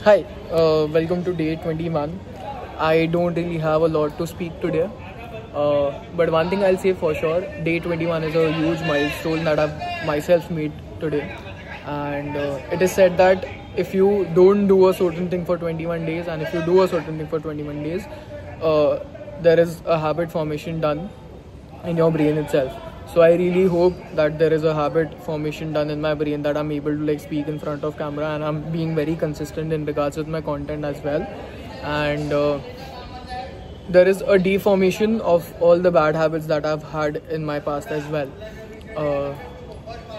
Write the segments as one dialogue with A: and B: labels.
A: Hi, welcome to day 21. I don't really have a lot to speak today, but one thing I'll say for sure, day 21 is a huge milestone that I've myself made today. And it is said that if you don't do a certain thing for 21 days and if you do a certain thing for 21 days, there is a habit formation done in your brain itself. So I really hope that there is a habit formation done in my brain that I'm able to speak in front of camera, and I'm being very consistent in regards with my content as well. And there is a deformation of all the bad habits that I've had in my past as well.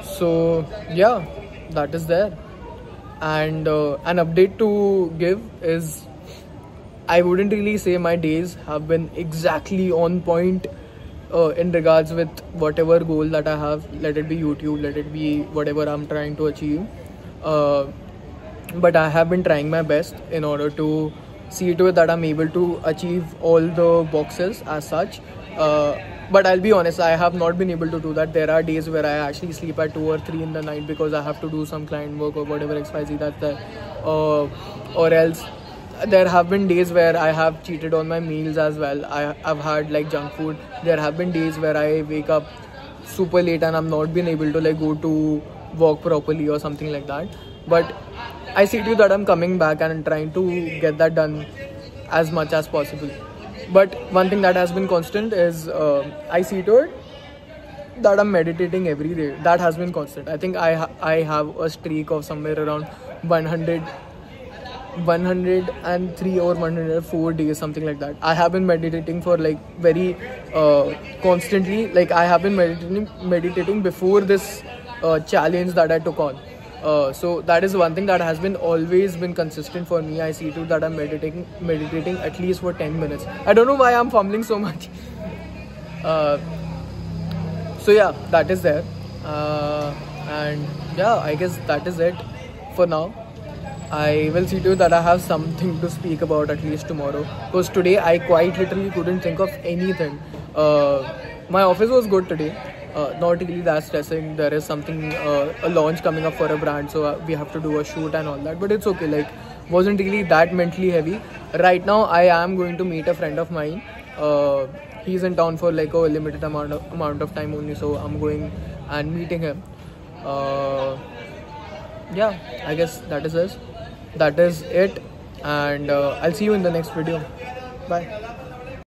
A: So yeah, that is there. And an update to give is, I wouldn't really say my days have been exactly on point in regards with whatever goal that I have, let it be YouTube, let it be whatever I'm trying to achieve. But I have been trying my best in order to see to it that I'm able to achieve all the boxes as such. But I'll be honest, I have not been able to do that. There are days where I actually sleep at 2 or 3 in the night because I have to do some client work or whatever XYZ that's there. Or else there have been days where I have cheated on my meals as well. I've had junk food. There have been days where I wake up super late and I'm not been able to go to work properly or something like that. But I see to you that I'm coming back and I'm trying to get that done as much as possible. But one thing that has been constant is I see to it that I'm meditating every day. That has been constant. I think I have a streak of somewhere around 103 or 104 days, something like that. I have been meditating for very constantly. I have been meditating before this challenge that I took on. So that is one thing that has been always been consistent for me. I see too that I'm meditating at least for 10 minutes. I don't know why I'm fumbling so much. So yeah, that is there. And yeah, I guess that is it for now. I will see to it that I have something to speak about at least tomorrow, because today I quite literally couldn't think of anything. My office was good today, not really that stressing. There is something, a launch coming up for a brand, so we have to do a shoot and all that, but it's okay. Wasn't really that mentally heavy. Right now I am going to meet a friend of mine. He's in town for a limited amount of time only, so I'm going and meeting him. Yeah, I guess that is it, and I'll see you in the next video. Bye.